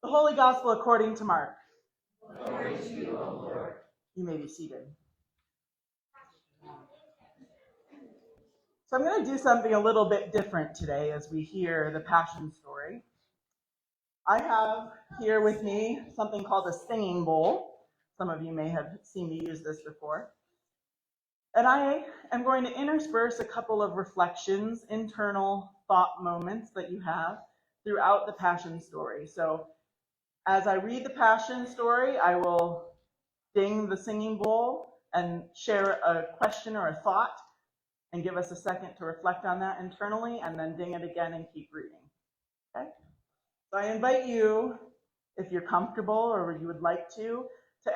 The Holy Gospel according to Mark. Glory to you, O Lord. You may be seated. So I'm going to do something a little bit different today as we hear the Passion story. I have here with me something called a singing bowl. Some of you may have seen me use this before. And I am going to intersperse a couple of reflections, internal thought moments that you have throughout the Passion story. So as I read the Passion story, I will ding the singing bowl and share a question or a thought and give us a second to reflect on that internally, and then ding it again and keep reading. Okay? So I invite you, if you're comfortable or you would like to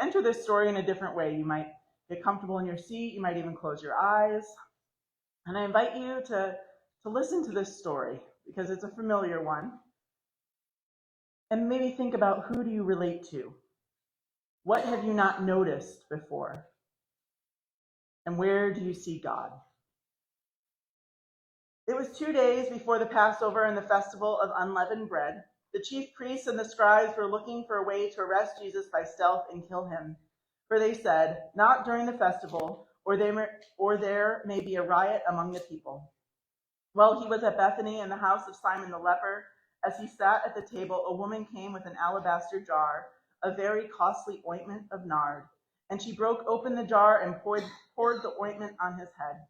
enter this story in a different way. You might get comfortable in your seat, you might even close your eyes. And I invite you to listen to this story because it's a familiar one. And maybe think about, who do you relate to? What have you not noticed before? And where do you see God? It was 2 days before the Passover and the festival of unleavened bread. The chief priests and the scribes were looking for a way to arrest Jesus by stealth and kill him. For they said, "Not during the festival, or there may be a riot among the people." While he was at Bethany in the house of Simon the leper, as he sat at the table, a woman came with an alabaster jar, a very costly ointment of nard, and she broke open the jar and poured the ointment on his head.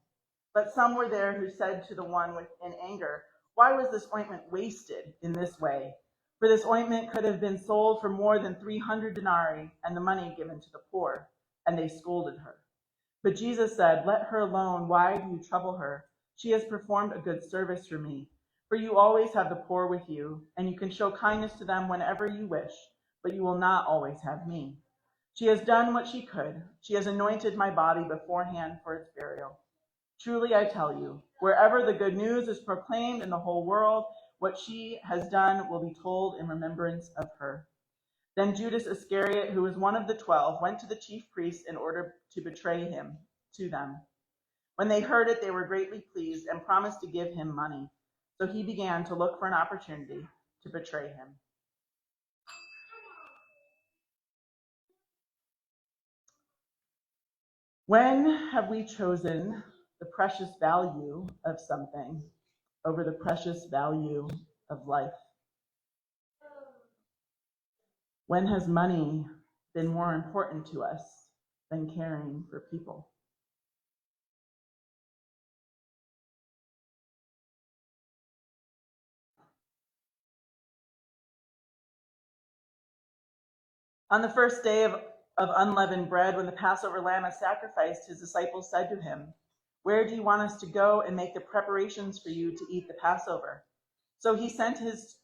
But some were there who said to the one in anger, "Why was this ointment wasted in this way? For this ointment could have been sold for more than 300 denarii and the money given to the poor." And they scolded her. But Jesus said, "Let her alone. Why do you trouble her? She has performed a good service for me. For you always have the poor with you, and you can show kindness to them whenever you wish, but you will not always have me. She has done what she could. She has anointed my body beforehand for its burial. Truly I tell you, wherever the good news is proclaimed in the whole world, what she has done will be told in remembrance of her." Then Judas Iscariot, who was one of the 12, went to the chief priests in order to betray him to them. When they heard it, they were greatly pleased and promised to give him money. So he began to look for an opportunity to betray him. When have we chosen the precious value of something over the precious value of life? When has money been more important to us than caring for people? On the first day of unleavened bread, when the Passover lamb is sacrificed, his disciples said to him, "Where do you want us to go and make the preparations for you to eat the Passover?" So he sent his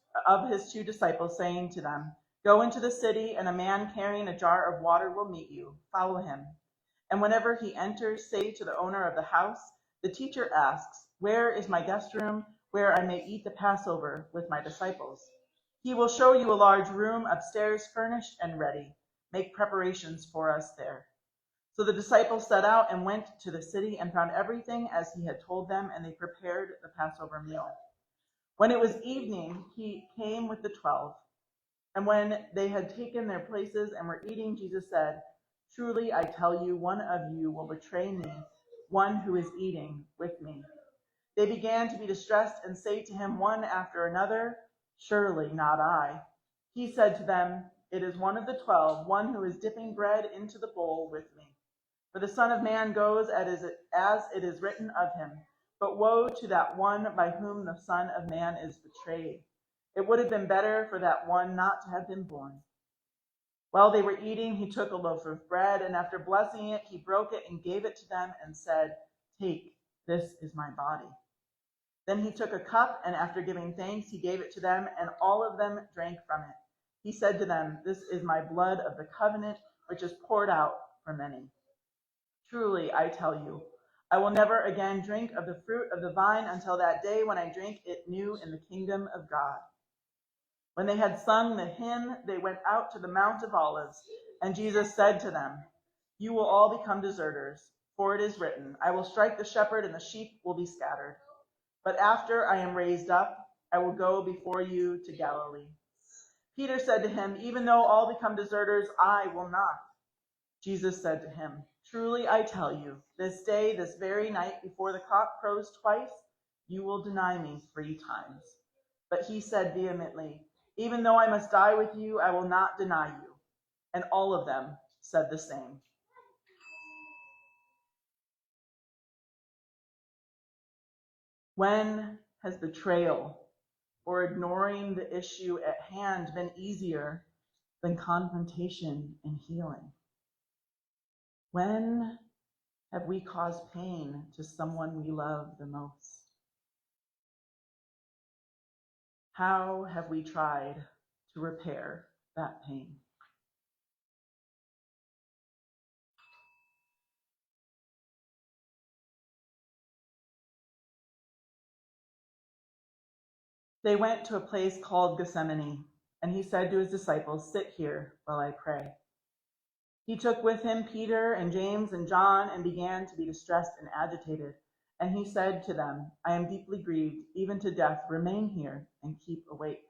2 disciples, saying to them, "Go into the city, and a man carrying a jar of water will meet you. Follow him. And whenever he enters, say to the owner of the house, 'The teacher asks, where is my guest room where I may eat the Passover with my disciples?' He will show you a large room upstairs, furnished and ready. Make preparations for us there." So the disciples set out and went to the city and found everything as he had told them, and they prepared the Passover meal. When it was evening, he came with the 12. And when they had taken their places and were eating, Jesus said, "Truly I tell you, one of you will betray me, one who is eating with me." They began to be distressed and say to him one after another, "Surely not I." He said to them, "It is one of the 12, one who is dipping bread into the bowl with me. For the Son of Man goes as it is written of him. But woe to that one by whom the Son of Man is betrayed. It would have been better for that one not to have been born." While they were eating, he took a loaf of bread, and after blessing it, he broke it and gave it to them and said, "Take, this is my body." Then he took a cup, and after giving thanks, he gave it to them, and all of them drank from it. He said to them, "This is my blood of the covenant, which is poured out for many. Truly, I tell you, I will never again drink of the fruit of the vine until that day when I drink it new in the kingdom of God." When they had sung the hymn, they went out to the Mount of Olives, and Jesus said to them, "You will all become deserters, for it is written, 'I will strike the shepherd, and the sheep will be scattered.' But after I am raised up, I will go before you to Galilee." Peter said to him, "Even though all become deserters, I will not." Jesus said to him, "Truly I tell you, this day, this very night, before the cock crows twice, you will deny me 3 times." But he said vehemently, "Even though I must die with you, I will not deny you." And all of them said the same. When has betrayal or ignoring the issue at hand been easier than confrontation and healing? When have we caused pain to someone we love the most? How have we tried to repair that pain? They went to a place called Gethsemane, and he said to his disciples, "Sit here while I pray." He took with him Peter and James and John and began to be distressed and agitated. And he said to them, "I am deeply grieved, even to death. Remain here and keep awake."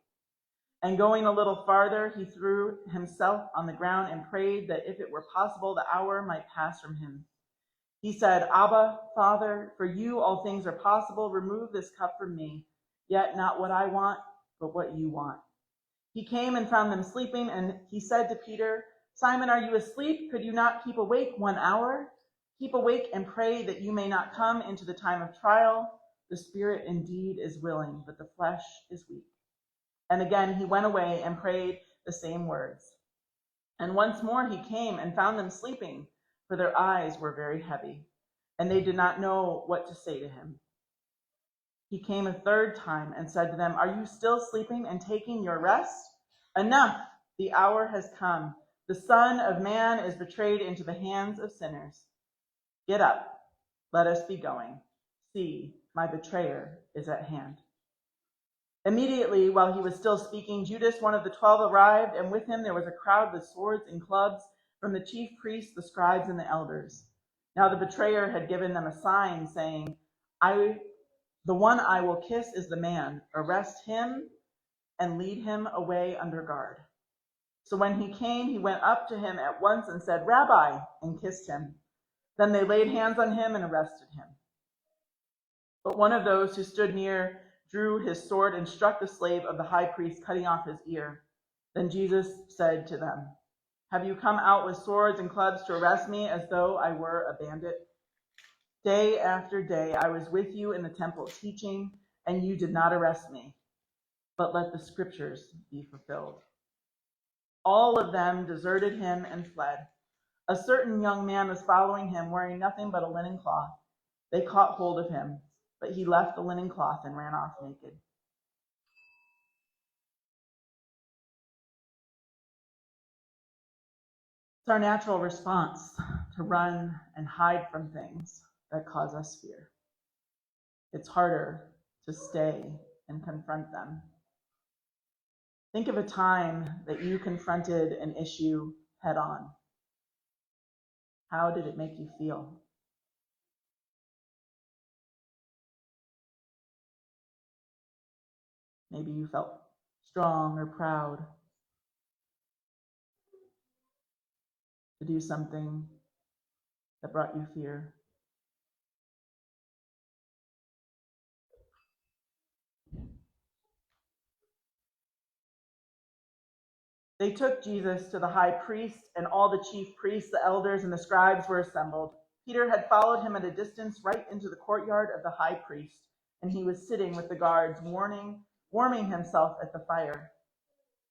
And going a little farther, he threw himself on the ground and prayed that if it were possible, the hour might pass from him. He said, "Abba, Father, for you all things are possible. Remove this cup from me. Yet not what I want, but what you want." He came and found them sleeping, and he said to Peter, "Simon, are you asleep? Could you not keep awake 1 hour? Keep awake and pray that you may not come into the time of trial. The spirit indeed is willing, but the flesh is weak." And again he went away and prayed the same words. And once more he came and found them sleeping, for their eyes were very heavy, and they did not know what to say to him. He came a third time and said to them, "Are you still sleeping and taking your rest? Enough! The hour has come. The Son of Man is betrayed into the hands of sinners. Get up, let us be going. See, my betrayer is at hand." Immediately, while he was still speaking, Judas, one of the 12, arrived, and with him there was a crowd with swords and clubs from the chief priests, the scribes, and the elders. Now the betrayer had given them a sign, saying, "The one I will kiss is the man. Arrest him and lead him away under guard." So when he came, he went up to him at once and said, "Rabbi," and kissed him. Then they laid hands on him and arrested him. But one of those who stood near drew his sword and struck the slave of the high priest, cutting off his ear. Then Jesus said to them, "Have you come out with swords and clubs to arrest me as though I were a bandit? Day after day I was with you in the temple teaching, and you did not arrest me. But let the scriptures be fulfilled." All of them deserted him and fled. A certain young man was following him, wearing nothing but a linen cloth. They caught hold of him, but he left the linen cloth and ran off naked. It's our natural response to run and hide from things that cause us fear. It's harder to stay and confront them. Think of a time that you confronted an issue head on. How did it make you feel? Maybe you felt strong or proud to do something that brought you fear. They took Jesus to the high priest, and all the chief priests, the elders, and the scribes were assembled. Peter had followed him at a distance right into the courtyard of the high priest, and he was sitting with the guards, warming himself at the fire.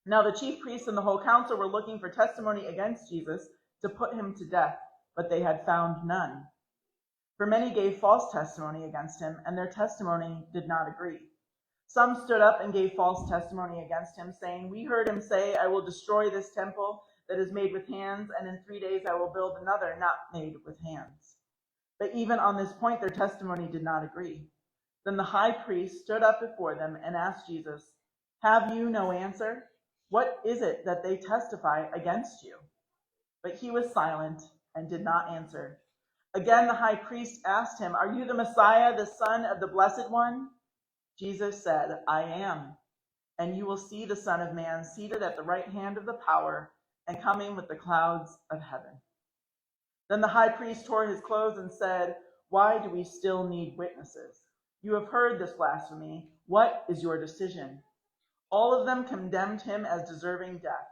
Now the chief priests and the whole council were looking for testimony against Jesus to put him to death, but they had found none. For many gave false testimony against him, and their testimony did not agree. Some stood up and gave false testimony against him, saying, "We heard him say, 'I will destroy this temple that is made with hands, and in 3 days I will build another not made with hands.' But even on this point their testimony did not agree. Then the high priest stood up before them and asked Jesus, 'Have you no answer? What is it that they testify against you?' But he was silent and did not answer. Again the high priest asked him, 'Are you the Messiah, the Son of the Blessed One?' Jesus said, 'I am.' and you will see the Son of Man seated at the right hand of the power and coming with the clouds of heaven." Then the high priest tore his clothes and said, "Why do we still need witnesses? You have heard this blasphemy. What is your decision?" All of them condemned him as deserving death.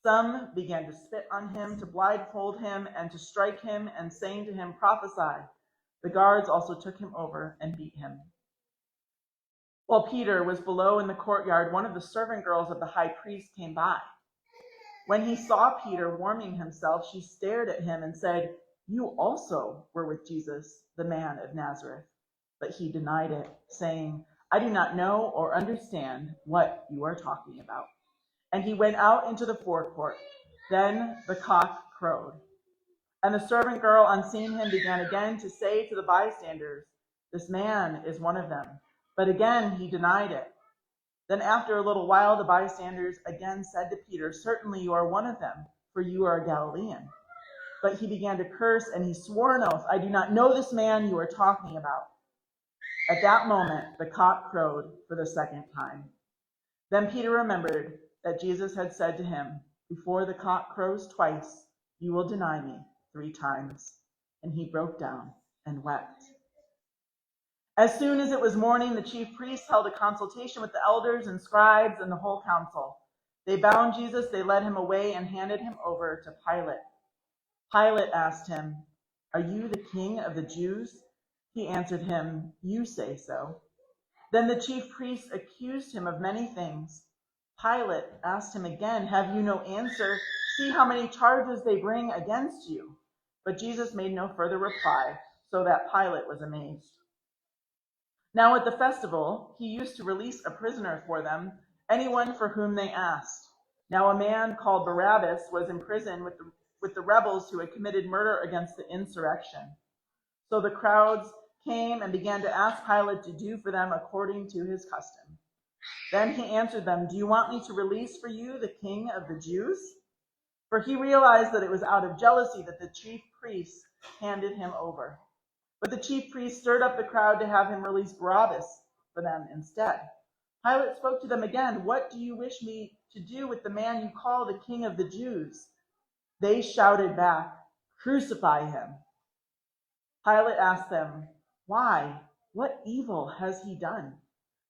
Some began to spit on him, to blindfold him, and to strike him, and saying to him, "Prophesy." The guards also took him over and beat him. While Peter was below in the courtyard, one of the servant girls of the high priest came by. When he saw Peter warming himself, she stared at him and said, "You also were with Jesus, the man of Nazareth." But he denied it, saying, "I do not know or understand what you are talking about." And he went out into the forecourt. Then the cock crowed. And the servant girl, on seeing him, began again to say to the bystanders, "This man is one of them." But again he denied it. Then after a little while, the bystanders again said to Peter, "Certainly you are one of them, for you are a Galilean." But he began to curse, and he swore an oath, "I do not know this man you are talking about." At that moment, the cock crowed for the second time. Then Peter remembered that Jesus had said to him, "Before the cock crows twice, you will deny me 3 times." And he broke down and wept. As soon as it was morning, the chief priests held a consultation with the elders and scribes and the whole council. They bound Jesus, they led him away, and handed him over to Pilate. Pilate asked him, "Are you the king of the Jews?" He answered him, "You say so." Then the chief priests accused him of many things. Pilate asked him again, "Have you no answer? See how many charges they bring against you." But Jesus made no further reply, so that Pilate was amazed. Now at the festival, he used to release a prisoner for them, anyone for whom they asked. Now a man called Barabbas was in prison with the rebels who had committed murder against the insurrection. So the crowds came and began to ask Pilate to do for them according to his custom. Then he answered them, "Do you want me to release for you the king of the Jews?" For he realized that it was out of jealousy that the chief priests handed him over. But the chief priests stirred up the crowd to have him release Barabbas for them instead. Pilate spoke to them again, "What do you wish me to do with the man you call the king of the Jews?" They shouted back, "Crucify him." Pilate asked them, "Why? What evil has he done?"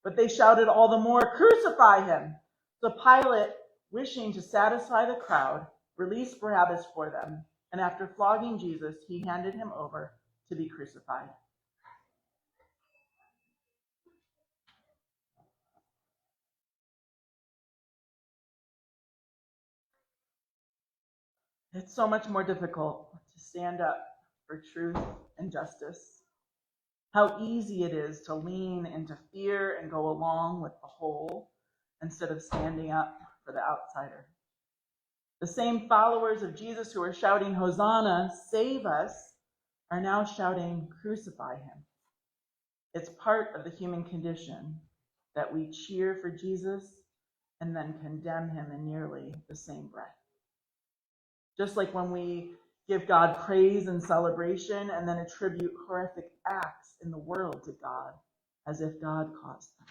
But they shouted all the more, "Crucify him!" So Pilate, wishing to satisfy the crowd, released Barabbas for them, and after flogging Jesus, he handed him over to be crucified. It's so much more difficult to stand up for truth and justice. How easy it is to lean into fear and go along with the whole instead of standing up for the outsider. The same followers of Jesus who are shouting, "Hosanna, save us," are now shouting, "Crucify him." It's part of the human condition that we cheer for Jesus and then condemn him in nearly the same breath. Just like when we give God praise and celebration and then attribute horrific acts in the world to God as if God caused them.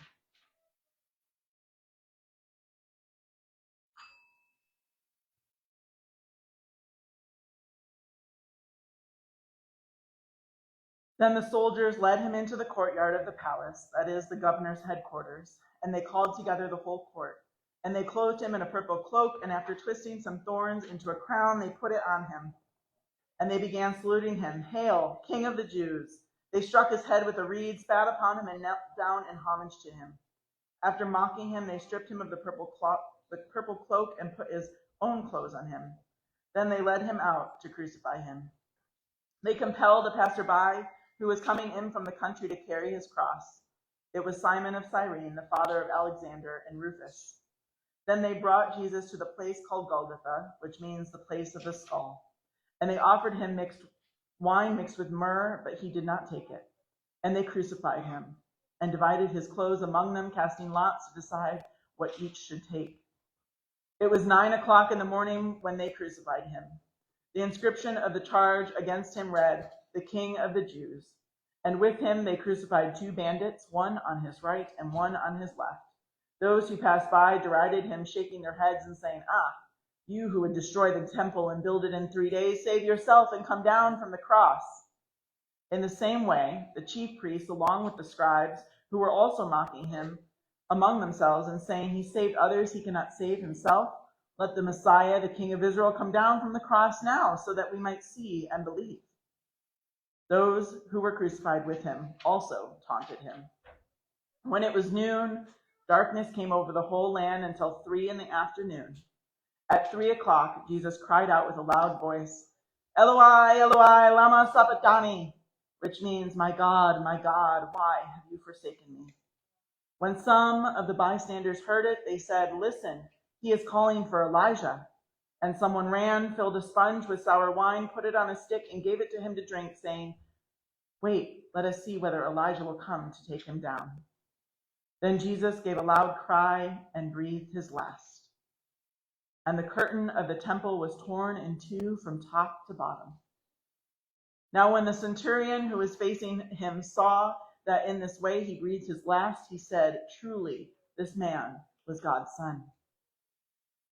Then the soldiers led him into the courtyard of the palace, that is, the governor's headquarters, and they called together the whole court. And they clothed him in a purple cloak, and after twisting some thorns into a crown, they put it on him. And they began saluting him, "Hail, King of the Jews!" They struck his head with a reed, spat upon him, and knelt down in homage to him. After mocking him, they stripped him of the purple cloak and put his own clothes on him. Then they led him out to crucify him. They compelled a passerby who was coming in from the country to carry his cross. It was Simon of Cyrene, the father of Alexander and Rufus. Then they brought Jesus to the place called Golgotha, which means the place of the skull. And they offered him wine mixed with myrrh, but he did not take it. And they crucified him and divided his clothes among them, casting lots to decide what each should take. It was 9:00 in the morning when they crucified him. The inscription of the charge against him read, "The King of the Jews." And with him they crucified 2 bandits, one on his right and one on his left. Those who passed by derided him, shaking their heads and saying, "Ah, you who would destroy the temple and build it in 3 days, save yourself and come down from the cross." In the same way, the chief priests, along with the scribes, who were also mocking him among themselves and saying, "He saved others, he cannot save himself. Let the Messiah, the King of Israel, come down from the cross now, so that we might see and believe." Those who were crucified with him also taunted him. When it was noon, darkness came over the whole land until 3 p.m. At 3 o'clock, Jesus cried out with a loud voice, "Eloi, Eloi, lama sabachthani," which means, my God, why have you forsaken me?" When some of the bystanders heard it, they said, "Listen, he is calling for Elijah." And someone ran, filled a sponge with sour wine, put it on a stick, and gave it to him to drink, saying, "Wait, let us see whether Elijah will come to take him down." Then Jesus gave a loud cry and breathed his last. And the curtain of the temple was torn in two from top to bottom. Now when the centurion who was facing him saw that in this way he breathed his last, he said, "Truly, this man was God's son."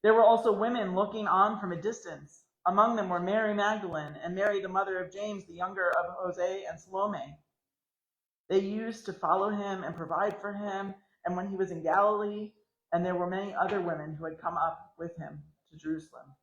There were also women looking on from a distance. Among them were Mary Magdalene and Mary, the mother of James, the younger of Jose, and Salome. They used to follow him and provide for him, and when he was in Galilee, and there were many other women who had come up with him to Jerusalem.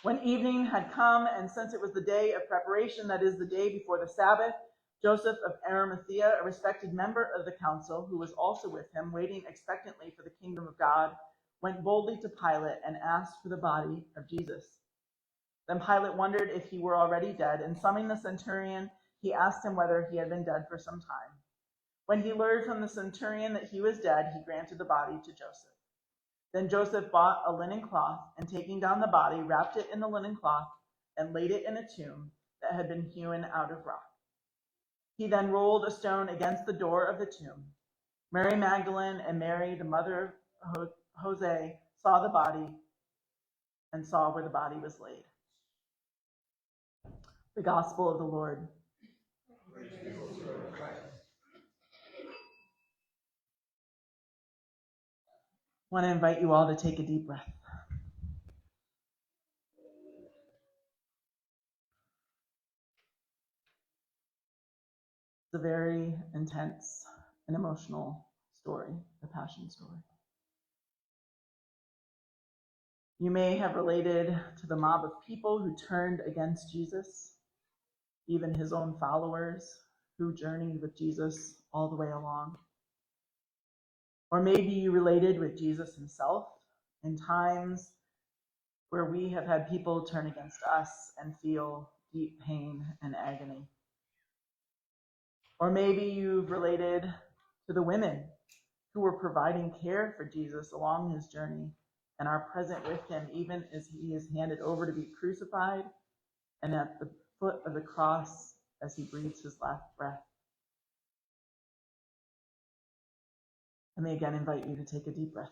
When evening had come, and since it was the day of preparation, that is, the day before the Sabbath, Joseph of Arimathea, a respected member of the council, who was also with him, waiting expectantly for the kingdom of God, went boldly to Pilate and asked for the body of Jesus. Then Pilate wondered if he were already dead, and summoning the centurion, he asked him whether he had been dead for some time. When he learned from the centurion that he was dead, he granted the body to Joseph. Then Joseph bought a linen cloth, and taking down the body, wrapped it in the linen cloth, and laid it in a tomb that had been hewn out of rock. He then rolled a stone against the door of the tomb. Mary Magdalene and Mary, the mother of Jose, saw the body and saw where the body was laid. The Gospel of the Lord. I want to invite you all to take a deep breath. It's a very intense and emotional story, the Passion story. You may have related to the mob of people who turned against Jesus, even his own followers who journeyed with Jesus all the way along. Or maybe you related with Jesus himself in times where we have had people turn against us and feel deep pain and agony. Or maybe you've related to the women who were providing care for Jesus along his journey and are present with him even as he is handed over to be crucified and at the foot of the cross as he breathes his last breath. Let me again invite you to take a deep breath.